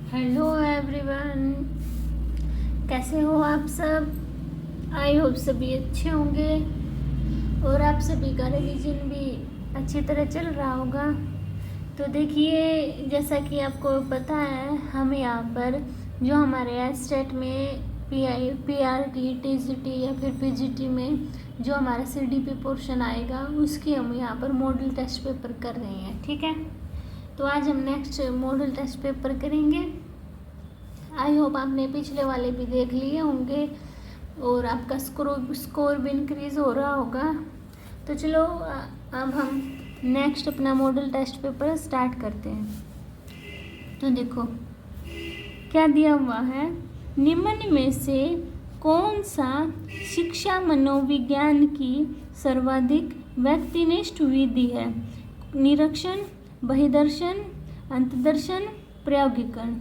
Hello everyone, कैसे हो आप सब। आई होप सभी अच्छे होंगे और आप सभी का रिवीजन भी अच्छी तरह चल रहा होगा। तो देखिए, जैसा कि आपको पता है, हम यहाँ पर जो हमारे एस्टेट में पीआरटी, टीजीटी या फिर पीजीटी में जो हमारा सीडीपी पोर्शन आएगा उसकी हम यहाँ पर मॉडल टेस्ट पेपर कर रहे हैं। ठीक है, तो आज हम नेक्स्ट मॉडल टेस्ट पेपर करेंगे। आई होप आपने पिछले वाले भी देख लिए होंगे और आपका स्कोर भी इंक्रीज़ हो रहा होगा। तो चलो अब हम नेक्स्ट अपना मॉडल टेस्ट पेपर स्टार्ट करते हैं। तो देखो क्या दिया हुआ है, निम्न में से कौन सा शिक्षा मनोविज्ञान की सर्वाधिक व्यक्तिनिष्ठ विधि है। निरीक्षण, बहिर्दर्शन, अंतर्दर्शन, प्रायोगिकरण।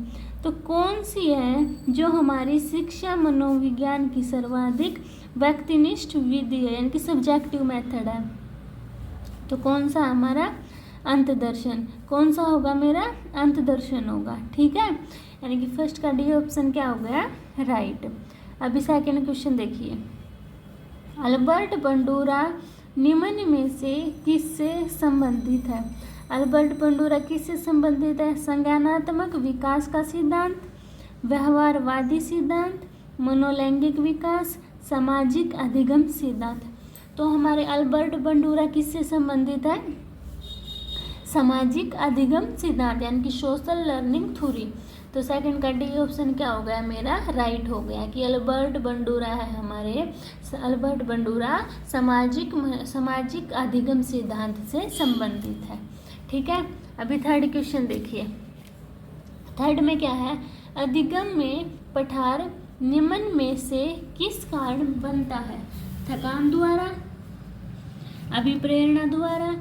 तो कौन सी है जो हमारी शिक्षा मनोविज्ञान की सर्वाधिक व्यक्तिनिष्ठ विधि है, यानी कि सब्जेक्टिव मेथड है। तो कौन सा हमारा अंतर्दर्शन, कौन सा होगा मेरा अंतर्दर्शन होगा। ठीक है, यानी कि फर्स्ट का डी ऑप्शन क्या हो गया, राइट। अभी सेकेंड क्वेश्चन देखिए, अल्बर्ट बंडूरा निम्न में से किससे संबंधित है। अल्बर्ट बंडूरा किससे संबंधित है, संज्ञानात्मक विकास का सिद्धांत, व्यवहारवादी सिद्धांत, मनोलैंगिक विकास, सामाजिक अधिगम सिद्धांत। तो हमारे अल्बर्ट बंडूरा किससे संबंधित है, सामाजिक अधिगम सिद्धांत यानी कि सोशल लर्निंग थ्योरी। तो सेकंड का डी ऑप्शन क्या हो गया मेरा, राइट हो गया कि अल्बर्ट बंडूरा है हमारे, अल्बर्ट बंडूरा सामाजिक अधिगम सिद्धांत से संबंधित है। ठीक है, अभी थर्ड क्वेश्चन देखिए। थर्ड में क्या है, अधिगम में पठार निम्न में से किस कारण बनता है। थकान द्वारा, अभिप्रेरणा द्वारा,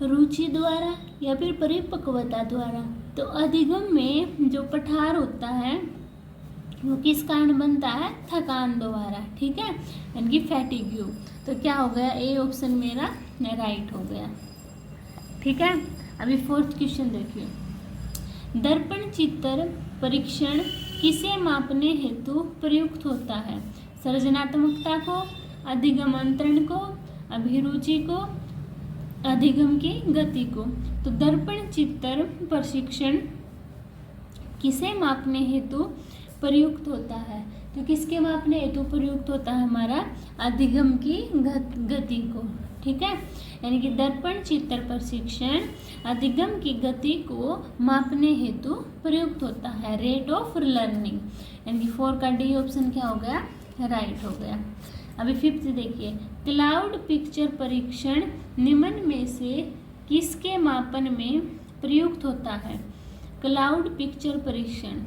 रुचि द्वारा या फिर परिपक्वता द्वारा। तो अधिगम में जो पठार होता है वो किस कारण बनता है, थकान द्वारा। ठीक है, यानी कि फैटिग्यू। तो क्या हो गया, ए ऑप्शन मेरा राइट हो गया। ठीक है, अभी फोर्थ क्वेश्चन देखिए, दर्पण चित्र परीक्षण किसे मापने हेतु प्रयुक्त होता है। सृजनात्मकता को, अधिगम अंतरण को, अभिरुचि को, अधिगम की गति को। तो दर्पण चित्र प्रशिक्षण किसे मापने हेतु प्रयुक्त होता है। तो किसके मापने हेतु प्रयुक्त होता है, हमारा अधिगम की गति को। ठीक है, यानी कि दर्पण चित्र प्रशिक्षण अधिगम की गति को मापने हेतु प्रयुक्त होता है, रेट ऑफ लर्निंग। यानी कि 4 का डी ऑप्शन क्या हो गया, राइट हो गया। अभी फिफ्थ देखिए, क्लाउड पिक्चर परीक्षण निम्न में से किसके मापन में प्रयुक्त होता है। क्लाउड पिक्चर परीक्षण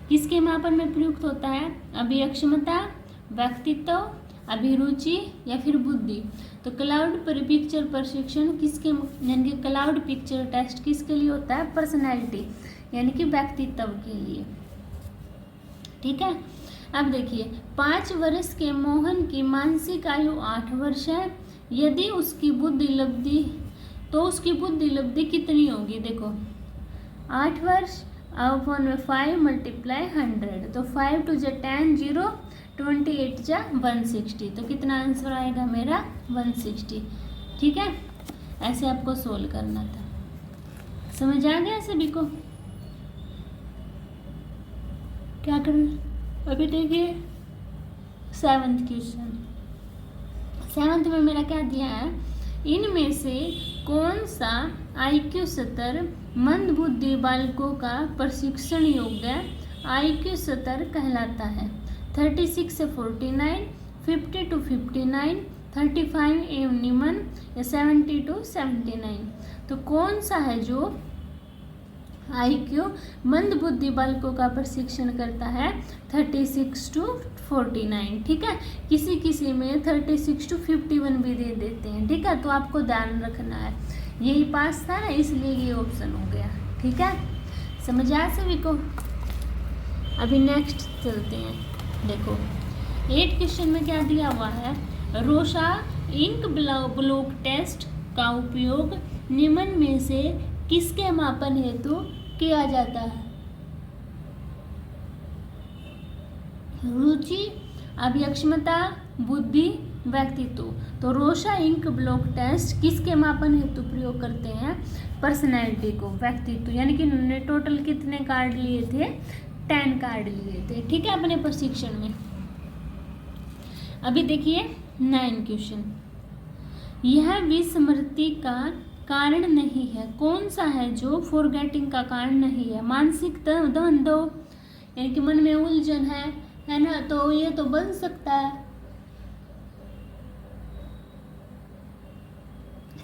किसके मापन में प्रयुक्त होता है, अभिक्षमता, व्यक्तित्व, अभिरुचि या फिर बुद्धि। तो क्लाउड पिक्चर प्रशिक्षण किसके, यानी कि क्लाउड पिक्चर टेस्ट किसके लिए होता है, पर्सनैलिटी यानी कि व्यक्तित्व के लिए। ठीक है, अब देखिए, 5 वर्ष के मोहन की मानसिक आयु 8 वर्ष है। यदि उसकी बुद्धि लब्धि, तो उसकी बुद्धि लब्धि कितनी होगी। देखो 8 वर्ष अपॉन में 5 मल्टीप्लाई 100, तो 5 2 जा 10, 0 28 जा 160। तो कितना आंसर आएगा मेरा, 160। ठीक है, ऐसे आपको सोल्व करना था। समझ आ गया सभी को, क्या करना। अभी देखिए 7th क्वेश्चन। 7th में मेरा क्या दिया है, इनमें से कौन सा IQ स्तर मंदबुद्धि बालकों का प्रशिक्षण योग्य IQ स्तर कहलाता है। 36 से 49, 50 to 59, 35 एवं निम्न या 70 to 79। तो कौन सा है जो IQ मंदबुद्धि बालकों का प्रशिक्षण करता है, 36 to 49। ठीक है, किसी किसी में 36 to 51 भी दे देते हैं। ठीक है, तो आपको ध्यान रखना है, यही पास था ना इसलिए ये ऑप्शन हो गया। ठीक है, समझ आया सभी को। अभी नेक्स्ट चलते हैं। देखो 8 क्वेश्चन में क्या दिया हुआ है, रोशा इंक ब्लॉक टेस्ट का उपयोग निम्न में से किसके मापन हेतु किया जाता है। रुचि, अभिक्षमता, बुद्धि, व्यक्तित्व। तो रोशा इंक ब्लॉक टेस्ट किसके मापन हेतु प्रयोग करते हैं? पर्सनैलिटी को, व्यक्तित्व। यानी कि उन्होंने टोटल कितने कार्ड लिए थे? 10 कार्ड लिए थे, ठीक है, अपने प्रशिक्षण में। अभी देखिए 9 क्वेश्चन। यह विस्मृति का कारण नहीं है, कौन सा है जो फॉरगेटिंग का कारण नहीं है? मानसिक द्वंद्व, यानी कि मन में उलझन है ना, तो ये तो बन सकता है।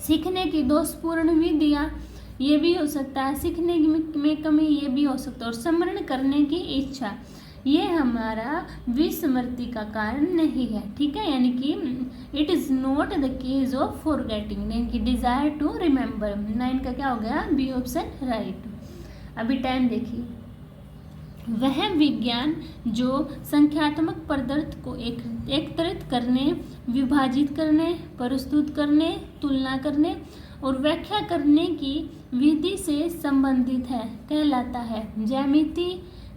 सीखने की दोषपूर्ण विधियां, ये भी हो सकता है। सीखने में कमी, ये भी हो सकता है। और स्मरण करने की इच्छा, ये हमारा विस्मृति का कारण नहीं है, ठीक है। यानी कि it is not the case of forgetting, यानी कि डिजायर टू रिमेम्बर। 9 का क्या हो गया? B option right. अभी टाइम देखिए। वह विज्ञान जो संख्यात्मक पदार्थ को एकत्रित करने, विभाजित करने, प्रस्तुत करने, तुलना करने और व्याख्या करने की विधि से संबंधित है कहलाता है ज्यामिति,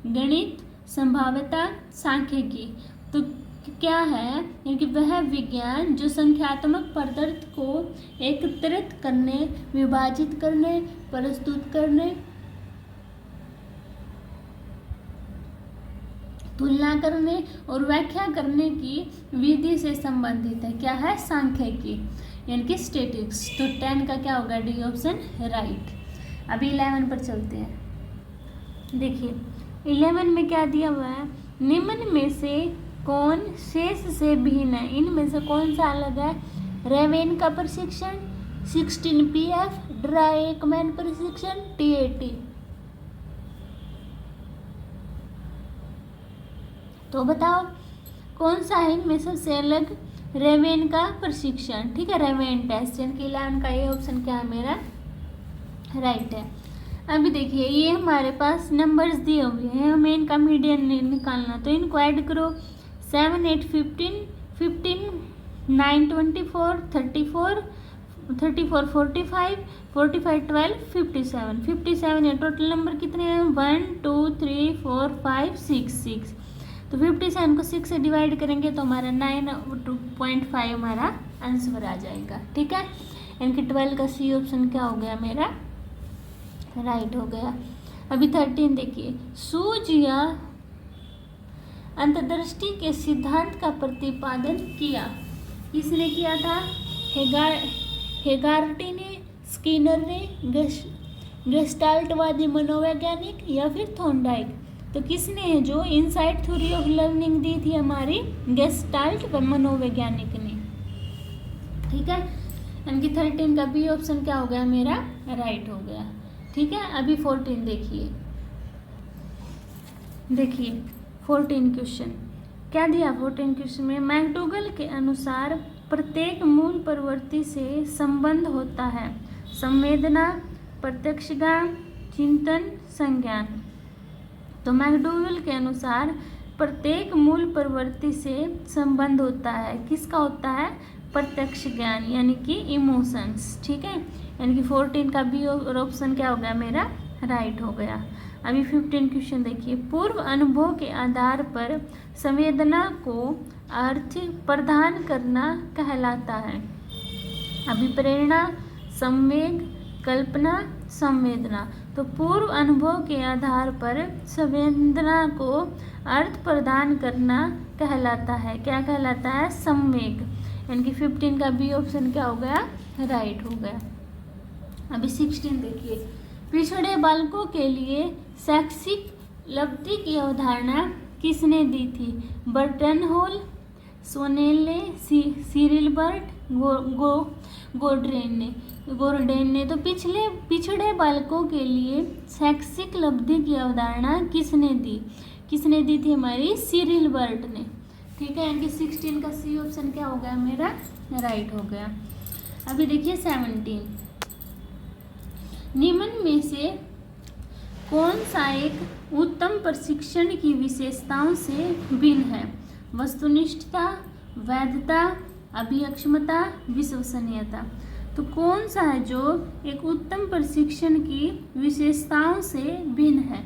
गणित, संभाव्यता, सांख्यिकी। तो क्या है? यानी कि वह विज्ञान जो संख्यात्मक पदार्थ को एकत्रित करने, विभाजित करने, प्रस्तुत करने, तुलना करने और व्याख्या करने की विधि से संबंधित है। क्या है? सांख्यिकी, यानी कि स्टैटिस्टिक्स। तो 10 का क्या होगा? D option right. अभी 11 पर चलते हैं। देखिए 11 में क्या दिया हुआ है? निम्न में से कौन शेष से भिन्न है? इनमें से कौन सा अलग है? रेवेन का प्रशिक्षण, 16 PF, ड्राइकमैन प्रशिक्षण, TAT। तो बताओ कौन सा है इनमें सबसे अलग? रेवेन का प्रशिक्षण, ठीक है, रेवेन टेस्ट। यानी कि 11 का ये ऑप्शन क्या है मेरा? राइट है। अभी देखिए ये हमारे पास नंबर्स दिए हुए हैं, हमें इनका मीडियन निकालना। तो इनको ऐड करो। 7, 8, 15, 15, 9, 24, 34, 34, 45, 45, 12, 57, 57 है। टोटल नंबर कितने हैं? 1, 2, 3, 4, 5, 6। तो 57 को 6 से डिवाइड करेंगे तो हमारा 9.5 हमारा आंसर आ जाएगा, ठीक है। यानी कि 12 का सी ऑप्शन क्या हो गया मेरा? राइट हो गया। अभी 13 देखिए। सूझ या अंतर्दृष्टि के सिद्धांत का प्रतिपादन किया। किसने किया था? हेगार्टी ने, स्किनर ने, गेस्टाल्टवादी मनोवैज्ञानिक या फिर थॉर्नडाइक? तो किसने है जो इनसाइट थ्योरी ऑफ लर्निंग दी थी? हमारी गेस्टाल्ट मनोवैज्ञानिक ने, ठीक है। यानी कि 13 का बी ऑप्शन क्या हो गया मेरा? राइट हो गया, ठीक है। अभी 14 देखिए। देखिए 14 क्वेश्चन क्या दिया? 14 क्वेश्चन में मैकडूगल के अनुसार प्रत्येक मूल प्रवृत्ति से संबंध होता है संवेदना, प्रत्यक्ष ज्ञान, चिंतन, संज्ञान। तो मैकडूगल के अनुसार प्रत्येक मूल प्रवृत्ति से संबंध होता है, किसका होता है? प्रत्यक्ष ज्ञान, यानी कि इमोशंस, ठीक है। यानी कि 14 का बी ऑप्शन क्या हो गया मेरा? राइट हो गया। अभी 15 क्वेश्चन देखिए। पूर्व अनुभव के आधार पर संवेदना को अर्थ प्रदान करना कहलाता है अभिप्रेरणा, संवेग, कल्पना, संवेदना। तो पूर्व अनुभव के आधार पर संवेदना को अर्थ प्रदान करना कहलाता है, क्या कहलाता है? संवेग। यानी कि 15 का बी ऑप्शन क्या हो गया? राइट हो गया। अभी 16 देखिए। पिछड़े बालकों के लिए शैक्षिक लब्धि की अवधारणा किसने दी थी? बर्टन हॉल, सोनेल ने, सिरिल बर्ट, गोर्डेन ने। तो पिछड़े बालकों के लिए शैक्षिक लब्धि की अवधारणा किसने दी? किसने दी थी? हमारी सिरिल बर्ट ने, ठीक है। यानी कि 16 का सी ऑप्शन क्या हो गया मेरा? राइट हो गया। अभी देखिए 17। निम्न में से कौन सा एक उत्तम प्रशिक्षण की विशेषताओं से भिन्न है? वस्तुनिष्ठता, वैधता, अभिक्षमता, विश्वसनीयता। तो कौन सा है जो एक उत्तम प्रशिक्षण की विशेषताओं से भिन्न है?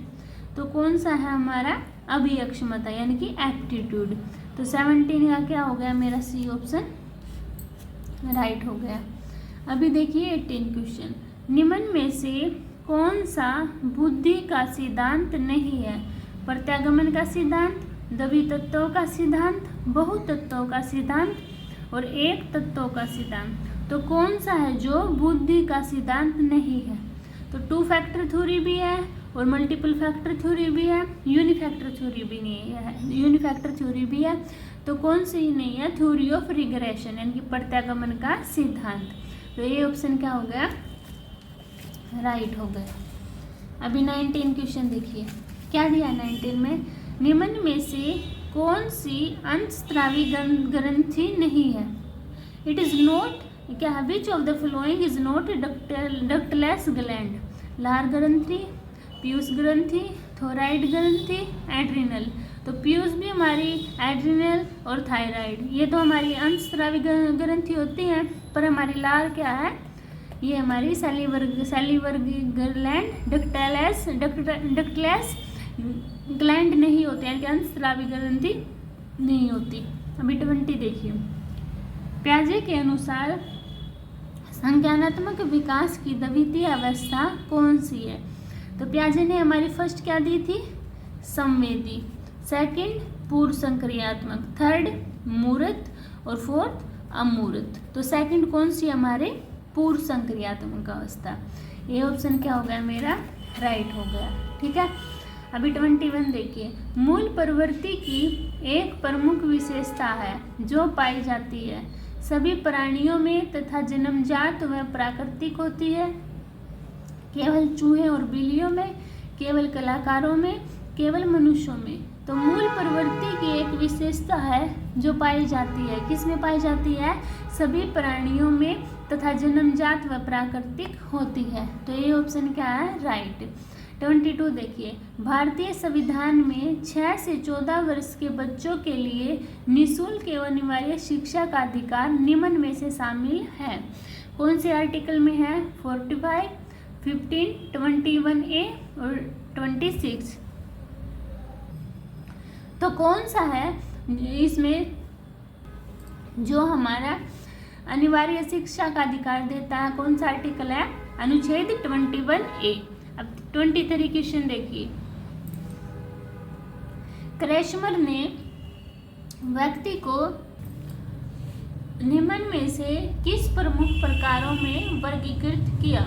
तो कौन सा है हमारा अभियक्षमता यानी कि एप्टीट्यूड। तो 17 का क्या हो गया मेरा सी ऑप्शन राइट हो गया। अभी देखिए 18 क्वेश्चन, निम्न में से कौन सा बुद्धि का सिद्धांत नहीं है? प्रत्यागमन का सिद्धांत, द्वि-तत्वों का सिद्धांत, बहुतत्वों का सिद्धांत और एक तत्वों का सिद्धांत। तो कौन सा है जो बुद्धि का सिद्धांत नहीं है? तो 2 फैक्टर थ्योरी भी है और मल्टीपल फैक्टर थ्योरी भी है, यूनिफैक्टर थ्योरी भी नहीं है, यूनिफैक्टर थ्योरी भी है। तो कौन सी नहीं है? थ्योरी ऑफ रिग्रेशन यानी कि प्रत्यागमन का सिद्धांत। तो ये ऑप्शन क्या हो गया? राइट हो गया। अभी 19 क्वेश्चन देखिए क्या दिया 19 में, निम्न में से कौन सी अंतस्रावी ग्रंथि नहीं है? इट इज नॉट क्या, विच of the following is not ductless gland? लार ग्रंथि, पीयूष ग्रंथि, थोराइड ग्रंथि, एड्रिनल। तो पीयूष भी हमारी, एड्रिनल और थायराइड ये तो हमारी अंतस्रावी ग्रंथि होती हैं, पर हमारी लार क्या है? ये हमारी सैलिवर ग्लैंड डक्टलेस ग्लैंड नहीं होते यानी कि अंतस्रावी ग्रंथि नहीं होती। अभी 20 देखिए, प्याजे के अनुसार संज्ञानात्मक विकास की द्वितीय अवस्था कौन सी है? तो प्याजे ने हमारी फर्स्ट क्या दी थी? संवेदी, सेकंड पूर्व संक्रियात्मक, थर्ड मूर्त और फोर्थ अमूर्त। तो सेकंड कौन सी हमारे? पूर्व संक्रियात्मक अवस्था। ये ऑप्शन क्या हो गया मेरा? राइट हो गया। ठीक है। अभी 21 देखिए, मूल प्रवृत्ति की एक प्रमुख विशेषता है जो पाई जाती है सभी प्राणियों में तथा जन्मजात व प्राकृतिक होती है, केवल चूहे और बिल्लियों में, केवल कलाकारों में, केवल मनुष्यों में। तो मूल प्रवृत्ति की एक विशेषता है जो पाई जाती है, किस में पाई जाती है? सभी प्राणियों में तथा जन्मजात व प्राकृतिक होती है। तो ये ऑप्शन क्या है? राइट। 22 देखिए, भारतीय संविधान में 6 से 14 वर्ष के बच्चों के लिए निःशुल्क एवं अनिवार्य शिक्षा का अधिकार निम्न में से शामिल है। कौन से आर्टिकल में है? 45, 15, 21A और 26। तो कौन सा है इसमें जो हमारा अनिवार्य शिक्षा का अधिकार देता है? कौन सा आर्टिकल है? अनुच्छेद 21A। अब 23 क्वेश्चन देखिए, क्रेशमर ने व्यक्ति को निम्न में से किस प्रमुख प्रकारों में वर्गीकृत किया?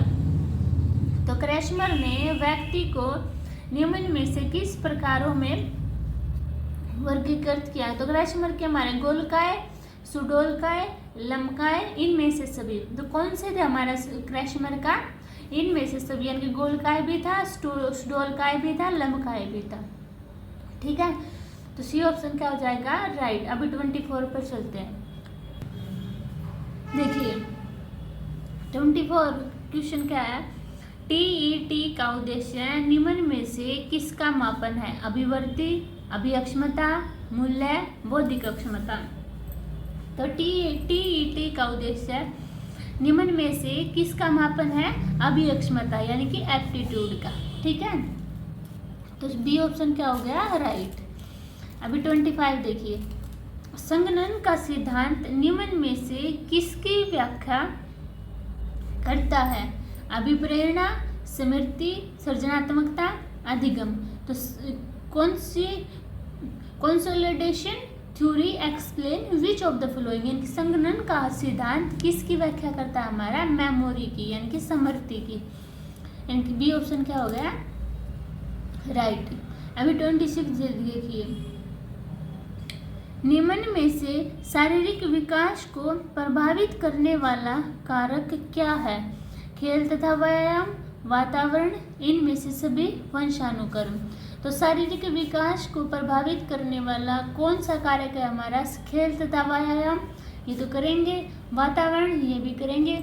तो क्रेशमर ने व्यक्ति को निम्न में से किस प्रकारों में वर्गीकृत किया? तो क्रेशमर के हमारे गोलकाय, सुडोलकाय, लंबकाय, इनमें से सभी। तो कौन से थे हमारा क्रेशमर का? इनमें से सभी यानी कि गोलकाय भी था, सुडोलकाय भी था, लंबकाय भी था। ठीक है, तो सी ऑप्शन क्या हो जाएगा? राइट। अभी 24 पर चलते हैं। देखिए 24 क्वेश्चन क्या है? टीईटी का उद्देश्य निम्न में से किसका मापन है? अभिवर्ती, अभियक्षमता, मूल्य, बौद्धिक अक्षमता। तो टीईटी का उद्देश्य निम्न में से किसका मापन है? अभियक्षमता यानी कि एप्टीट्यूड का। ठीक है, तो बी ऑप्शन क्या हो गया? राइट। अभी 25 देखिए, संगणन का सिद्धांत निम्न में से किसकी व्याख्या करता है? अभिप्रेरणा, स्मृति, सृजनात्मकता, अधिगम। तो कौन सी consolidation theory explain which of the following यानी कि संगणन का सिद्धांत किसकी व्याख्या करता है? हमारा मेमोरी की यानी कि स्मृति की, यानी कि बी ऑप्शन क्या हो गया? राइट। अभी 26 देखिए, निम्न में से शारीरिक विकास को प्रभावित करने वाला कारक क्या है? खेल तथा व्यायाम, वातावरण, इनमें से सभी, वंशानुक्रम। तो शारीरिक विकास को प्रभावित करने वाला कौन सा कारक है हमारा? खेल तथा व्यायाम ये तो करेंगे, वातावरण ये भी करेंगे,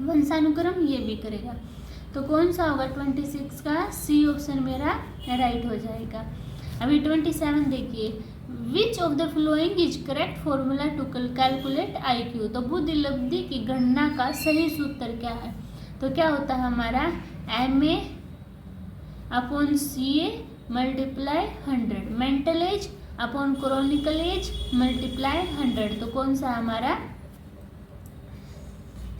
वंशानुक्रम ये भी करेगा। तो कौन सा होगा 26 का? सी ऑप्शन मेरा राइट हो जाएगा। अभी 27 देखिए, which of the following is correct formula to calculate IQ। तो बुद्धि लब्धि की गणना का सही सूत्र क्या है? तो क्या होता है हमारा? MA upon CA multiply 100, mental age upon chronicle age multiply 100, तो कौन सा हमारा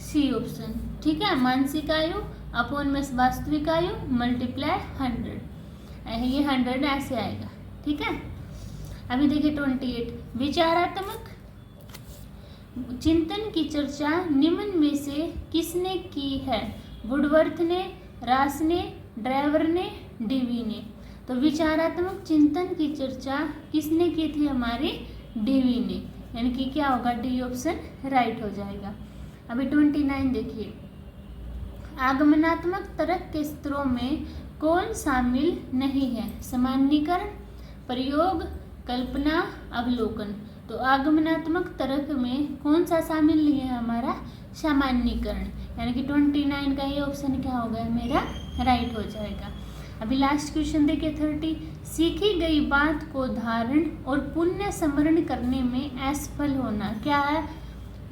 C ऑप्शन, ठीक है। मानसिक आयु अपॉन में वास्तविक आयु मल्टीप्लाई 100, ये 100 ऐसे आएगा, ठीक है। अभी देखिए 28, विचारात्मक चिंतन की चर्चा निम्न में से किसने की है? वुडवर्थ ने, रास ने, ड्राइवर ने, डीवी ने। तो विचारात्मक चिंतन की चर्चा किसने की थी? हमारी डीवी ने, यानी कि क्या होगा? डी ऑप्शन राइट हो जाएगा। अभी 29 देखिए, आगमनात्मक तर्क के स्तरों में कौन शामिल नहीं है? सामान्यीकरण, प्रयोग, कल्पना, अवलोकन। तो आगमनात्मक तर्क में कौन सा शामिल नहीं है? हमारा सामान्यीकरण, यानी कि 29 का ये ऑप्शन क्या होगा? मेरा राइट हो जाएगा। अभी लास्ट क्वेश्चन देखिए 30, सीखी गई बात को धारण और पुनः स्मरण करने में असफल होना क्या है?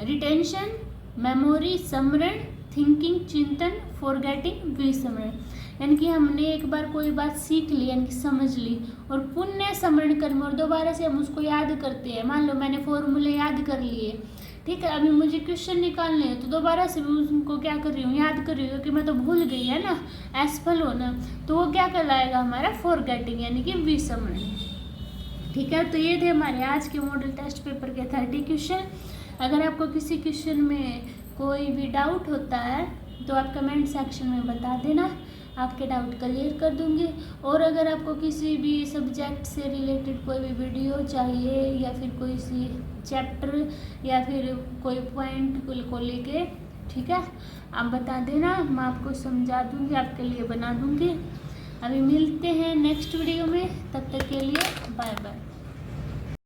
रिटेंशन, मेमोरी, स्मरण, थिंकिंग चिंतन, फॉरगेटिंग विस्मरण। यानी कि हमने एक बार कोई बात सीख ली, यानी कि समझ ली, और पुनः स्मरण कर में और दोबारा से हम उसको याद करते हैं। मान लो मैंने फॉर्मूले याद कर लिए, ठीक है, अभी मुझे क्वेश्चन निकालने हैं, तो दोबारा से मैं उनको क्या कर रही हूँ? याद कर रही हूँ, कि मैं तो भूल गई है ना, असफल होना, तो वो क्या कहलाएगा? हमारा फॉरगेटिंग, यानी कि विस्मरण, ठीक है। तो ये थे हमारे आज के मॉडल टेस्ट पेपर के 30 क्वेश्चन। अगर आपको किसी क्वेश्चन में कोई भी डाउट होता है तो आप कमेंट सेक्शन में बता देना, आपके डाउट क्लियर कर दूंगी। और अगर आपको किसी भी सब्जेक्ट से रिलेटेड कोई भी वीडियो चाहिए या फिर कोई सी चैप्टर या फिर कोई पॉइंट को लेके, ठीक है, आप बता देना, मैं आपको समझा दूंगी, आपके लिए बना दूंगी। अभी मिलते हैं नेक्स्ट वीडियो में, तब तक के लिए बाय बाय।